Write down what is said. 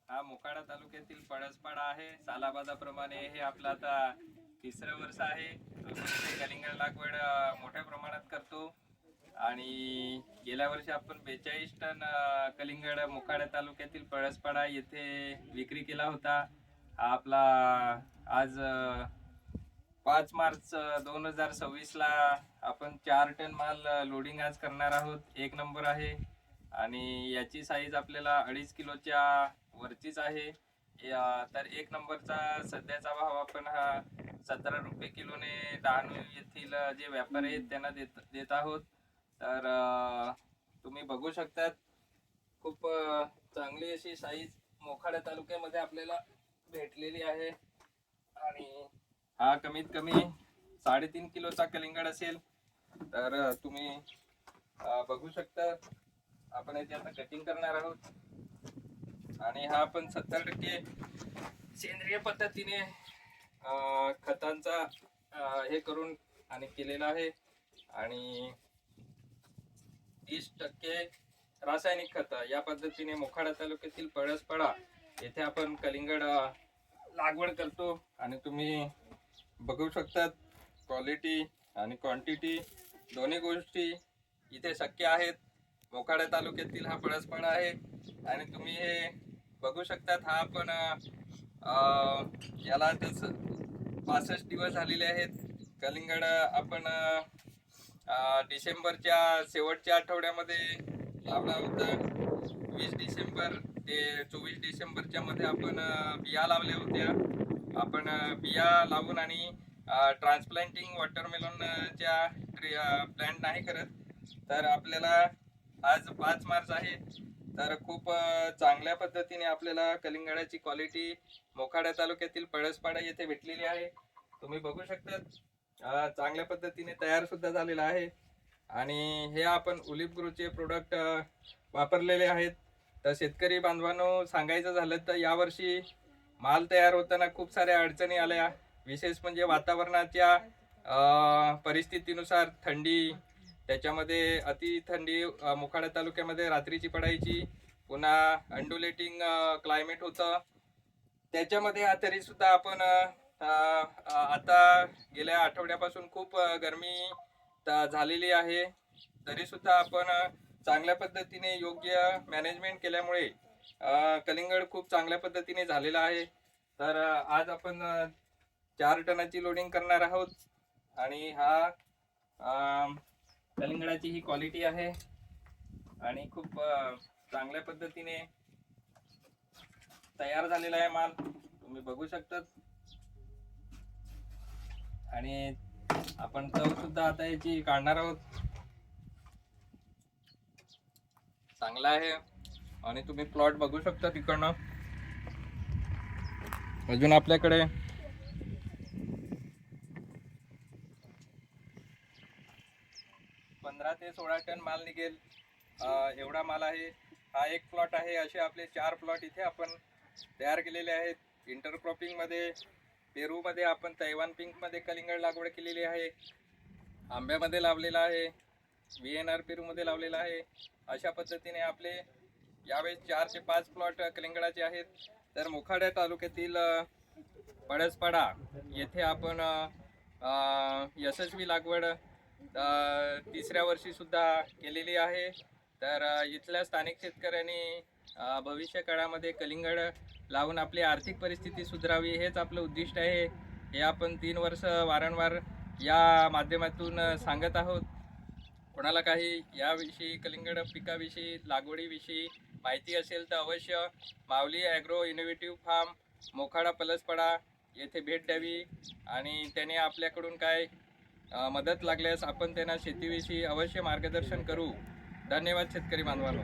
हा मोखाडा तालुक्यातील पळसपाडा आहे. सालाबादाप्रमाणे हे आपलं आता तिसरं वर्ष आहे. आपण इथे कलिंगड लागवड मोठ्या प्रमाणात करतो आणि गेल्या वर्षी आपण 42 टन कलिंगड मोखाडा तालुक्यातील पळसपाडा येथे विक्री केला होता. हा आपला आज 5 मार्च 2026 ला आपण 4 टन माल लोडिंग आज करणार आहोत. एक नंबर आहे आणि याची साईज आपल्याला 2.5 किलोच्या वरचीच आहे. तर एक नंबरचा सध्याचा भाव आपण हा 17 रुपये किलोने डहाणू येथील जे व्यापारी आहेत त्यांना देत आहोत. तर तुम्ही बघू शकतात खूप चांगली अशी साईज मोखाडा तालुक्यामध्ये आपल्याला भेटलेली आहे आणि हा कमीत कमी 3.5 किलोचा कलिंगड असेल. तर तुम्ही बघू शकता. आपण याची आता कटिंग करणार आहोत आणि हा आपण 70% सेंद्रिय पद्धतीने खतांचा हे करून आणि केलेला आहे आणि 30% रासायनिक खत या पद्धतीने मोखाडा तालुक्यातील पळसपाडा येथे आपण कलिंगड लागवड करतो आणि तुम्ही बघू शकतात क्वालिटी आणि क्वांटिटी दोन्ही गोष्टी इथे शक्य आहेत. मोखाडा तालुक्यातील हा पळसपाडा आहे आणि तुम्ही हे बघू शकतात. हा आपण याला 65 दिवस झालेले आहेत. कलिंगड आपण डिसेंबरच्या शेवटच्या आठवड्यामध्ये लावला होता. 20 डिसेंबर ते 24 डिसेंबरच्या मध्ये आपण बिया लावल्या होत्या. आपण बिया लावून आणि ट्रान्सप्लांटिंग वॉटरमेलनच्या प्लॅन्ट नाही करत. तर आपल्याला आज 5 मार्च आहे. तर खूप चांगल्या पद्धतीने आपल्याला कलिंगडाची क्वालिटी मोखाडा तालुक्यातील पळसपाडा येथे भेटलेली आहे. तुम्ही बघू शकता चांगल्या पद्धतीने तयार सुद्धा झालेला आहे आणि हे आपण उलिप ग्रोचे प्रोडक्ट वापरलेले आहेत. तर शेतकरी बांधवांनो सांगायचं झालं तर यावर्षी माल तयार होताना खूप साऱ्या अडचणी आल्या. विशेष म्हणजे वातावरणाच्या परिस्थितीनुसार थंडी, त्याच्यामध्ये अति थंडी मोखाडा तालुक्यामध्ये रात्रीची पडायची, पुन्हा अंडुलेटिंग क्लायमेट होतं. त्याच्यामध्ये तरी सुद्धा आपण आता गेल्या आठवड्यापासून खूप गरमी झालेली आहे. तरी सुद्धा आपण चांगल्या पद्धतीने योग्य मॅनेजमेंट केल्यामुळे कलिंगड खूप चांगल्या पद्धतीने झालेला आहे. तर आज आपण 4 टनाची लोडिंग करणार आहोत आणि हा कलिंगडाची ही क्वालिटी आहे आणि खूप चांगल्या पद्धतीने तयार झालेला आहे माल. तुम्ही बघू शकता आणि आपण चव सुद्धा आता याची काढणार आहोत. चांगला आहे आणि तुम्ही प्लॉट बघू शकता तिकडनं. अजून आपल्याकडे 15 ते 16 टन माल निघेल एवढा माल आहे. हा एक प्लॉट आहे. असे आपले 4 प्लॉट इथे आपण तयार केलेले आहेत. इंटरक्रॉपिंग मध्ये पेरू मध्ये आपण तैवान पिंक मध्ये कलिंगड लागवड केलेली आहे. आंब्यामध्ये लावलेला आहे. VNR पेरू मध्ये लावलेला आहे. अशा पद्धतीने आपले यावेळेस 4 ते 5 प्लॉट कलिंगडाचे आहेत. तर मोखाडा तालुक्यातील पळसपाडा येथे आपण यशस्वी लागवड तिसऱ्या वर्षी सुद्धा केलेली आहे. तर इथल्या स्थानिक शेतकऱ्यांनी भविष्य काळामध्ये कलिंगड लावून आपली आर्थिक परिस्थिती सुधारावी हेच आपलं उद्दिष्ट आहे. हे आपण 3 वर्ष वारंवार या माध्यमातून सांगत आहोत. कोणाला काही याविषयी कलिंगड पिकाविषयी लागवडीविषयी माहिती असेल तर अवश्य माऊली ॲग्रो इनोव्हेटिव्ह फार्म मोखाडा पळसपाडा येथे भेट द्यावी आणि त्याने आपल्याकडून काय मदत लागल्यास आपण त्यांना शेतीविषयी अवश्य मार्गदर्शन करू. धन्यवाद शेतकरी बांधवांनो.